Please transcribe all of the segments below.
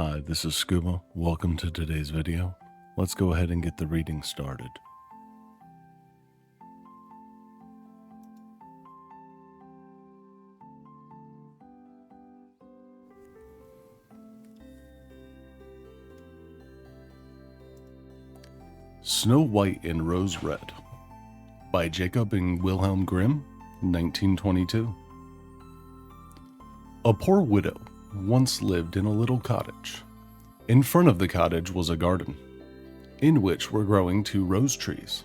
Hi, this is Scuba. Welcome to today's video. Let's go ahead and get the reading started. Snow White and Rose Red by Jacob and Wilhelm Grimm, 1922. A poor widow once lived in a little cottage. In front of the cottage was a garden, in which were growing 2 rose trees.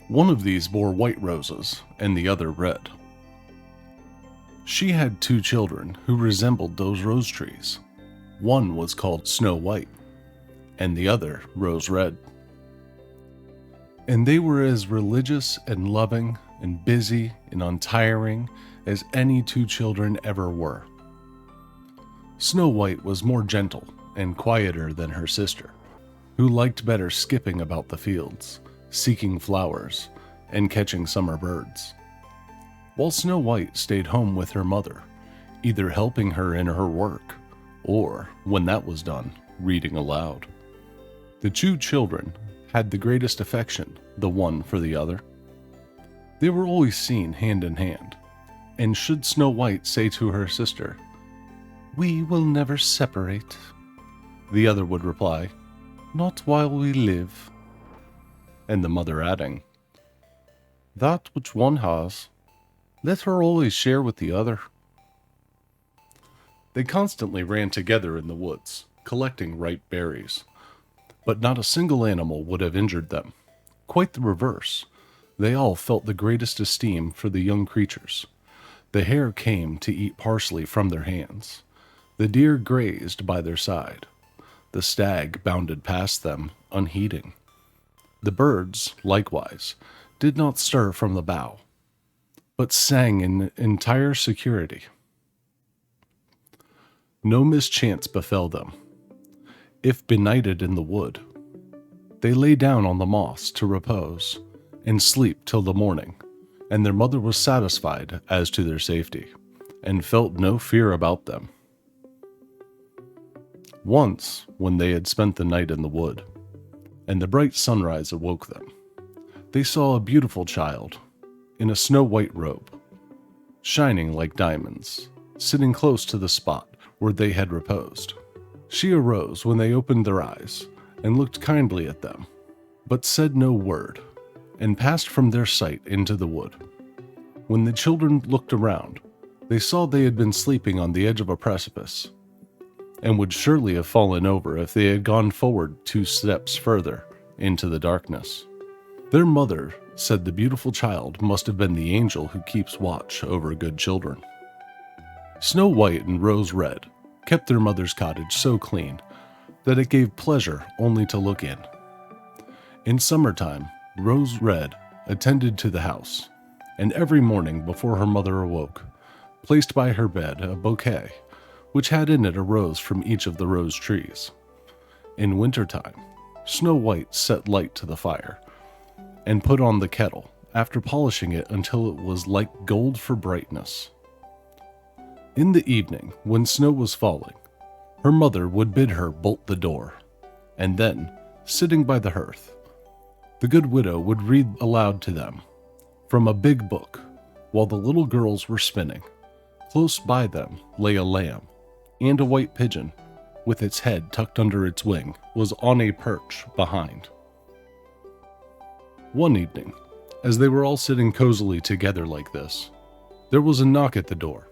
One of these bore white roses, and the other red. She had 2 children who resembled those rose trees. One was called Snow White, and the other Rose Red. And they were as religious and loving and busy and untiring as any 2 children ever were. Snow White was more gentle and quieter than her sister, who liked better skipping about the fields, seeking flowers, and catching summer birds, while Snow White stayed home with her mother, either helping her in her work, or, when that was done, reading aloud. The 2 children had the greatest affection, the one for the other. They were always seen hand in hand, and should Snow White say to her sister, "We will never separate," the other would reply, "Not while we live," and the mother adding, "That which one has, let her always share with the other." They constantly ran together in the woods, collecting ripe berries, but not a single animal would have injured them. Quite the reverse. They all felt the greatest esteem for the young creatures. The hare came to eat parsley from their hands. The deer grazed by their side. The stag bounded past them, unheeding. The birds, likewise, did not stir from the bough, but sang in entire security. No mischance befell them. If benighted in the wood, they lay down on the moss to repose and sleep till the morning, and their mother was satisfied as to their safety, and felt no fear about them. Once, when they had spent the night in the wood, and the bright sunrise awoke them, they saw a beautiful child, in a snow-white robe, shining like diamonds, sitting close to the spot where they had reposed. She arose when they opened their eyes, and looked kindly at them, but said no word, and passed from their sight into the wood. When the children looked around, they saw they had been sleeping on the edge of a precipice, and would surely have fallen over if they had gone forward 2 steps further into the darkness. Their mother said the beautiful child must have been the angel who keeps watch over good children. Snow White and Rose Red kept their mother's cottage so clean that it gave pleasure only to look in. In summertime, Rose Red attended to the house, and every morning before her mother awoke, placed by her bed a bouquet, which had in it a rose from each of the rose trees. In wintertime, Snow White set light to the fire, and put on the kettle, after polishing it until it was like gold for brightness. In the evening, when snow was falling, her mother would bid her bolt the door, and then, sitting by the hearth, the good widow would read aloud to them from a big book, while the little girls were spinning. Close by them lay a lamb, and a white pigeon, with its head tucked under its wing, was on a perch behind. One evening, as they were all sitting cozily together like this, there was a knock at the door,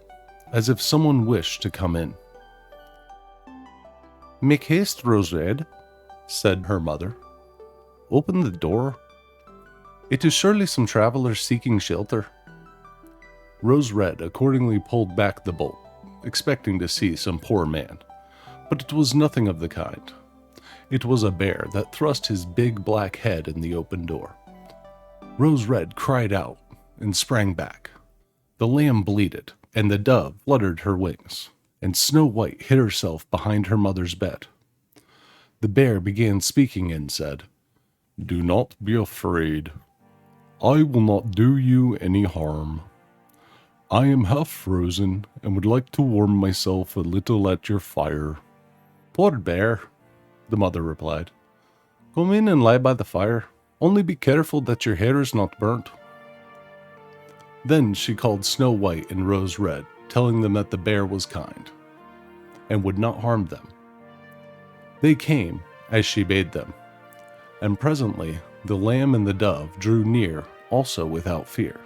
as if someone wished to come in. "Make haste, Rose Red," said her mother. "Open the door. It is surely some traveler seeking shelter." Rose Red accordingly pulled back the bolt, expecting to see some poor man, but it was nothing of the kind. It was a bear that thrust his big black head in the open door. Rose Red cried out and sprang back. The lamb bleated, and the dove fluttered her wings, and Snow White hid herself behind her mother's bed. The bear began speaking and said, "Do not be afraid. I will not do you any harm. I am half frozen and would like to warm myself a little at your fire. Poor bear, the mother replied. Come in and lie by the fire. Only be careful that your hair is not burnt. Then she called Snow White and Rose Red, telling them that the bear was kind and would not harm them. They came, as she bade them, and presently the lamb and the dove drew near, also without fear.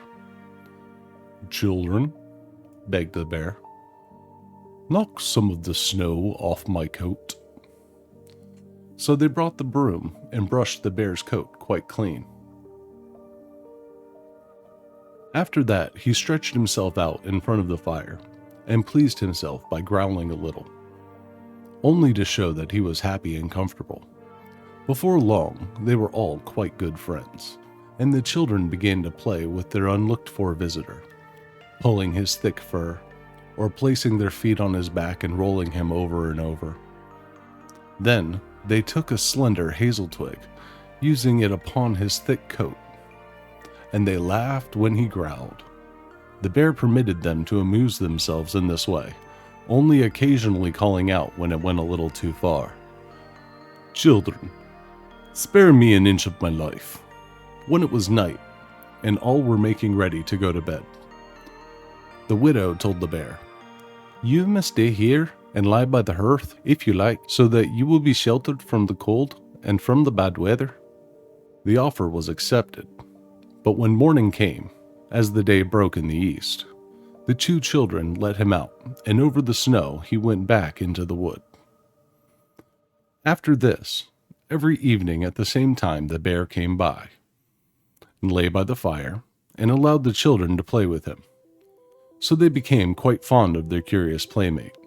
Children, begged the bear, knock some of the snow off my coat. So they brought the broom and brushed the bear's coat quite clean. After that, he stretched himself out in front of the fire and pleased himself by growling a little, only to show that he was happy and comfortable. Before long, they were all quite good friends, and the children began to play with their unlooked-for visitor, pulling his thick fur, or placing their feet on his back and rolling him over and over. Then they took a slender hazel twig, using it upon his thick coat, and they laughed when he growled. The bear permitted them to amuse themselves in this way, only occasionally calling out when it went a little too far. Children, spare me an inch of my life. When it was night, and all were making ready to go to bed, the widow told the bear, You must stay here and lie by the hearth, if you like, so that you will be sheltered from the cold and from the bad weather. The offer was accepted, but when morning came, as the day broke in the east, the two children let him out, and over the snow he went back into the wood. After this, every evening at the same time the bear came by, and lay by the fire, and allowed the children to play with him. So they became quite fond of their curious playmate,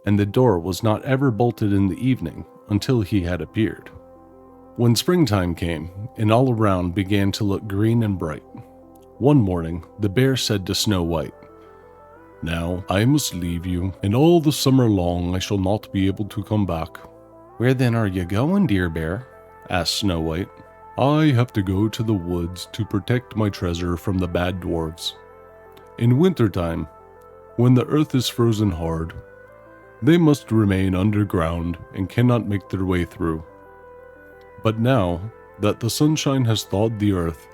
and the door was not ever bolted in the evening until he had appeared. When springtime came, and all around began to look green and bright, one morning the bear said to Snow White, Now I must leave you, and all the summer long I shall not be able to come back. Where then are you going, dear bear? Asked Snow White. I have to go to the woods to protect my treasure from the bad dwarves. In wintertime, when the earth is frozen hard, they must remain underground and cannot make their way through. But now that the sunshine has thawed the earth,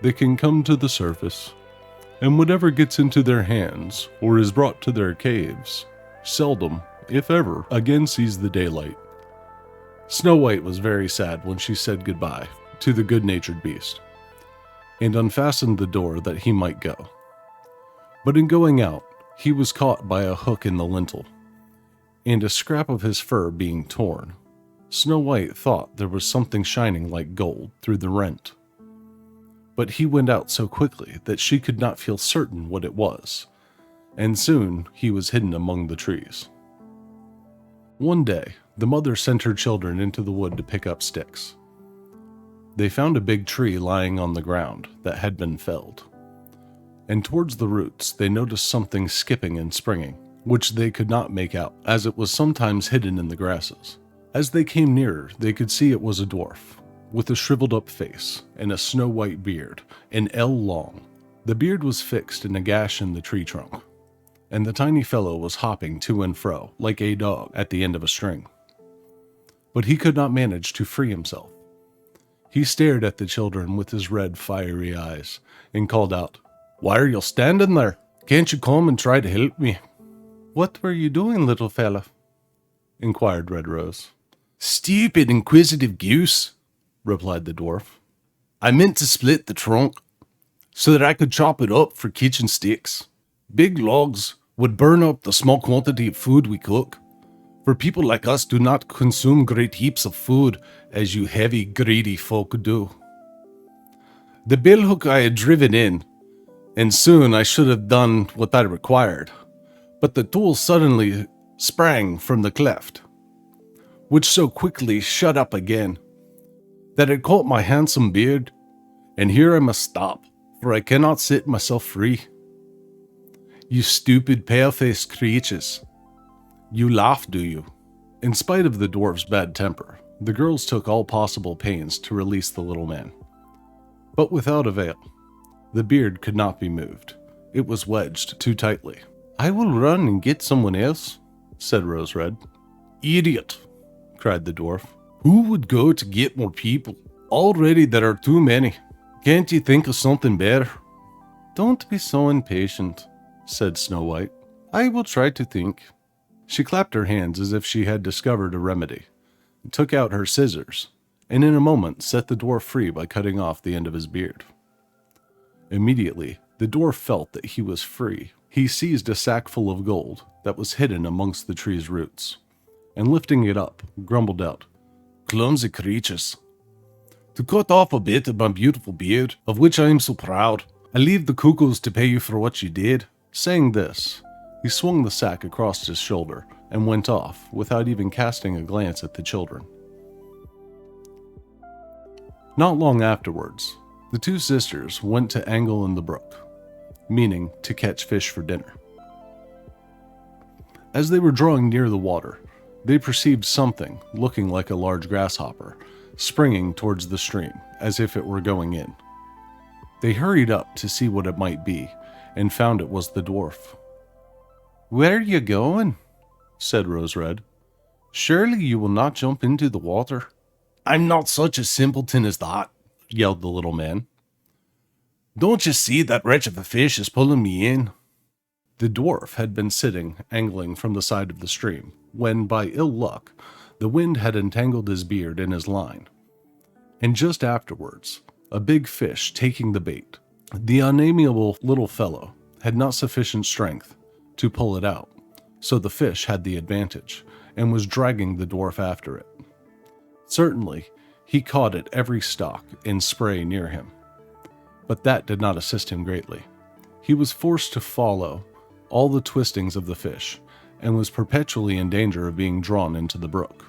they can come to the surface, and whatever gets into their hands or is brought to their caves, seldom, if ever, again sees the daylight. Snow White was very sad when she said goodbye to the good-natured beast, and unfastened the door that he might go. But in going out, he was caught by a hook in the lintel, and a scrap of his fur being torn, Snow White thought there was something shining like gold through the rent. But he went out so quickly that she could not feel certain what it was, and soon he was hidden among the trees. One day, the mother sent her children into the wood to pick up sticks. They found a big tree lying on the ground that had been felled, and towards the roots they noticed something skipping and springing, which they could not make out, as it was sometimes hidden in the grasses. As they came nearer, they could see it was a dwarf, with a shriveled-up face and a snow-white beard, an ell long. The beard was fixed in a gash in the tree trunk, and the tiny fellow was hopping to and fro like a dog at the end of a string. But he could not manage to free himself. He stared at the children with his red, fiery eyes, and called out, Why are you standing there? Can't you come and try to help me? What were you doing, little fella? Inquired Red Rose. Stupid, inquisitive goose, replied the dwarf. I meant to split the trunk so that I could chop it up for kitchen sticks. Big logs would burn up the small quantity of food we cook, for people like us do not consume great heaps of food as you heavy, greedy folk do. The billhook I had driven in, and soon I should have done what I required, but the tool suddenly sprang from the cleft, which so quickly shut up again, that it caught my handsome beard, and here I must stop, for I cannot set myself free. You stupid, pale-faced creatures. You laugh, do you? In spite of the dwarf's bad temper, the girls took all possible pains to release the little man. But without avail. The beard could not be moved. It was wedged too tightly. I will run and get someone else, said Rose Red. Idiot, cried the dwarf. "Who would go to get more people? Already there are too many. Can't you think of something better?" "Don't be so impatient," said Snow White. "I will try to think." She clapped her hands as if she had discovered a remedy, took out her scissors, and in a moment set the dwarf free by cutting off the end of his beard. Immediately, the dwarf felt that he was free. He seized a sack full of gold that was hidden amongst the tree's roots, and lifting it up, grumbled out, "Clumsy creatures! To cut off a bit of my beautiful beard, of which I am so proud, I leave the cuckoos to pay you for what you did." Saying this, he swung the sack across his shoulder and went off without even casting a glance at the children. Not long afterwards, the two sisters went to angle in the brook, meaning to catch fish for dinner. As they were drawing near the water, they perceived something looking like a large grasshopper springing towards the stream as if it were going in. They hurried up to see what it might be and found it was the dwarf. "Where are you going?" said Rose Red. "Surely you will not jump into the water." "I'm not such a simpleton as that," yelled the little man. "Don't you see that wretch of a fish is pulling me in?" The dwarf had been sitting angling from the side of the stream when, by ill luck, the wind had entangled his beard in his line. And just afterwards, a big fish taking the bait, the unamiable little fellow had not sufficient strength to pull it out, so the fish had the advantage and was dragging the dwarf after it. Certainly, he caught at every stalk and spray near him, but that did not assist him greatly. He was forced to follow all the twistings of the fish and was perpetually in danger of being drawn into the brook.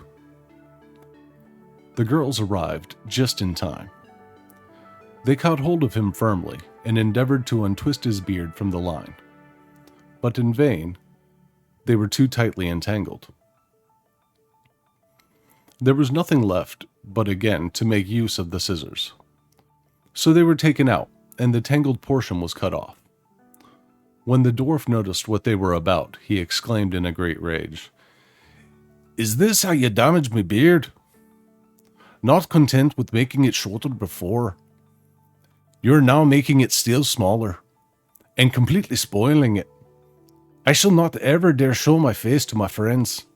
The girls arrived just in time. They caught hold of him firmly and endeavored to untwist his beard from the line, but in vain. They were too tightly entangled. There was nothing left but again to make use of the scissors. So they were taken out, and the tangled portion was cut off. When the dwarf noticed what they were about, he exclaimed in a great rage, "Is this how you damage my beard? Not content with making it shorter before, you're now making it still smaller, and completely spoiling it. I shall not ever dare show my face to my friends.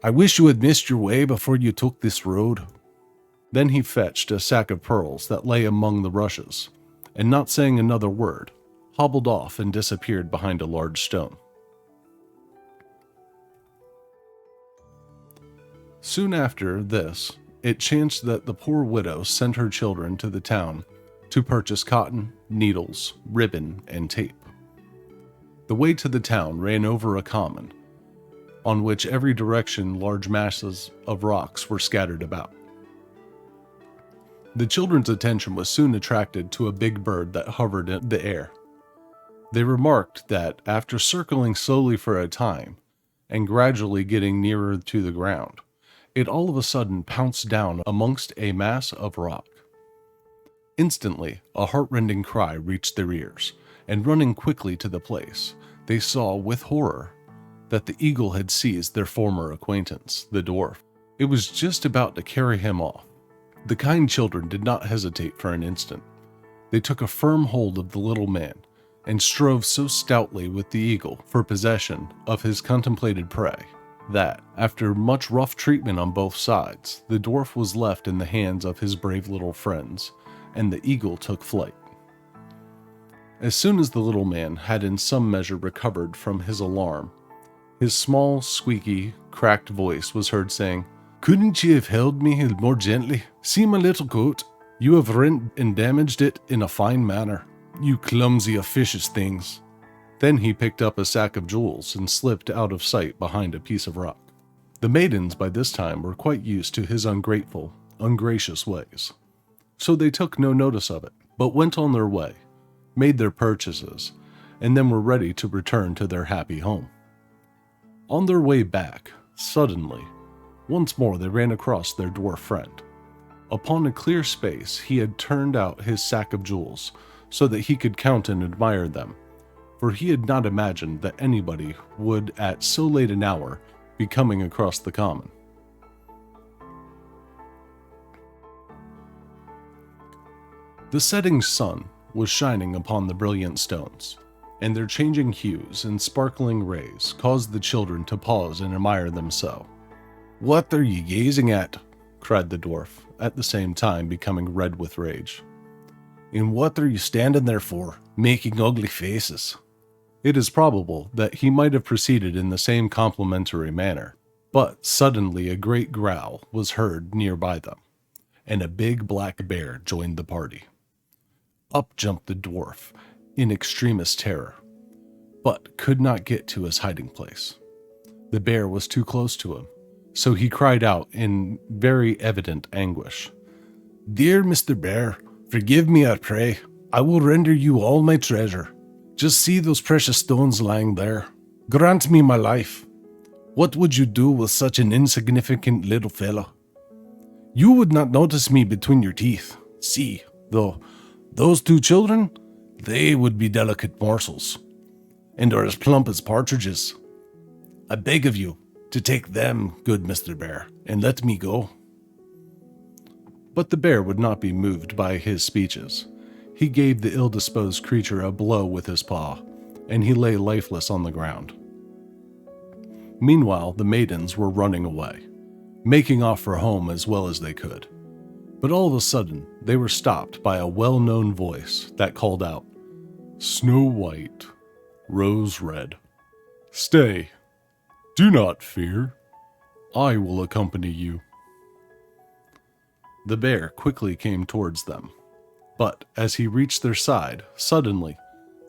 I wish you had missed your way before you took this road." Then he fetched a sack of pearls that lay among the rushes, and not saying another word, hobbled off and disappeared behind a large stone. Soon after this, it chanced that the poor widow sent her children to the town to purchase cotton, needles, ribbon, and tape. The way to the town ran over a common, on which every direction large masses of rocks were scattered about. The children's attention was soon attracted to a big bird that hovered in the air. They remarked that, after circling slowly for a time, and gradually getting nearer to the ground, it all of a sudden pounced down amongst a mass of rock. Instantly, a heartrending cry reached their ears, and running quickly to the place, they saw with horror that the eagle had seized their former acquaintance, the dwarf. It was just about to carry him off. The kind children did not hesitate for an instant. They took a firm hold of the little man, and strove so stoutly with the eagle for possession of his contemplated prey, that, after much rough treatment on both sides, the dwarf was left in the hands of his brave little friends, and the eagle took flight. As soon as the little man had in some measure recovered from his alarm, his small, squeaky, cracked voice was heard saying, "Couldn't you have held me more gently? See my little coat? You have rent and damaged it in a fine manner. You clumsy, officious things." Then he picked up a sack of jewels and slipped out of sight behind a piece of rock. The maidens by this time were quite used to his ungrateful, ungracious ways, so they took no notice of it, but went on their way, made their purchases, and then were ready to return to their happy home. On their way back, suddenly, once more they ran across their dwarf friend. Upon a clear space, he had turned out his sack of jewels so that he could count and admire them, for he had not imagined that anybody would at so late an hour be coming across the common. The setting sun was shining upon the brilliant stones, and their changing hues and sparkling rays caused the children to pause and admire them so. "What are ye gazing at?" cried the dwarf, at the same time becoming red with rage. "And what are you standing there for, making ugly faces?" It is probable that he might have proceeded in the same complimentary manner, but suddenly a great growl was heard nearby them, and a big black bear joined the party. Up jumped the dwarf in extremest terror, but could not get to his hiding place. The bear was too close to him, so he cried out in very evident anguish, "Dear Mr. Bear, forgive me, I pray. I will render you all my treasure. Just see those precious stones lying there. Grant me my life. What would you do with such an insignificant little fellow? You would not notice me between your teeth. See, though, those two children, they would be delicate morsels, and are as plump as partridges. I beg of you to take them, good Mr. Bear, and let me go." But the bear would not be moved by his speeches. He gave the ill-disposed creature a blow with his paw, and he lay lifeless on the ground. Meanwhile, the maidens were running away, making off for home as well as they could. But all of a sudden, they were stopped by a well-known voice that called out, "Snow White, Rose Red, stay, do not fear, I will accompany you." The bear quickly came towards them, but as he reached their side, suddenly,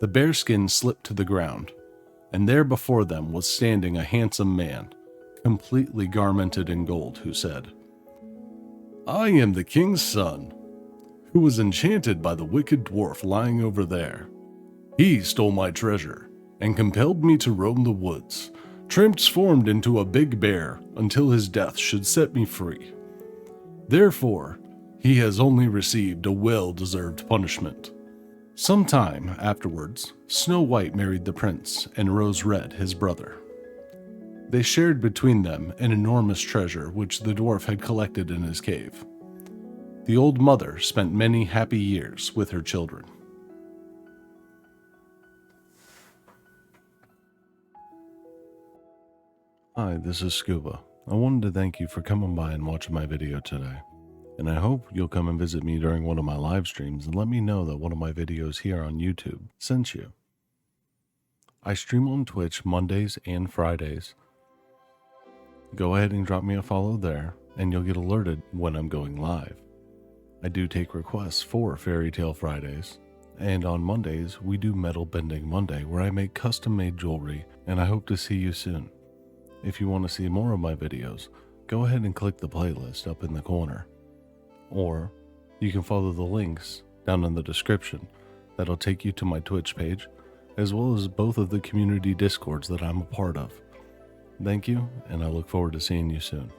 the bearskin slipped to the ground, and there before them was standing a handsome man, completely garmented in gold, who said, "I am the king's son, who was enchanted by the wicked dwarf lying over there. He stole my treasure, and compelled me to roam the woods, transformed into a big bear until his death should set me free. Therefore, he has only received a well-deserved punishment." Some time afterwards, Snow White married the prince and Rose Red his brother. They shared between them an enormous treasure which the dwarf had collected in his cave. The old mother spent many happy years with her children. Hi, this is Scuba. I wanted to thank you for coming by and watching my video today. And I hope you'll come and visit me during one of my live streams and let me know that one of my videos here on YouTube sent you. I stream on Twitch Mondays and Fridays. Go ahead and drop me a follow there, and you'll get alerted when I'm going live. I do take requests for Fairy Tale Fridays, and on Mondays we do Metal Bending Monday, where I make custom-made jewelry, and I hope to see you soon. If you want to see more of my videos, go ahead and click the playlist up in the corner. Or you can follow the links down in the description. That'll take you to my Twitch page, as well as both of the community Discords that I'm a part of. Thank you, and I look forward to seeing you soon.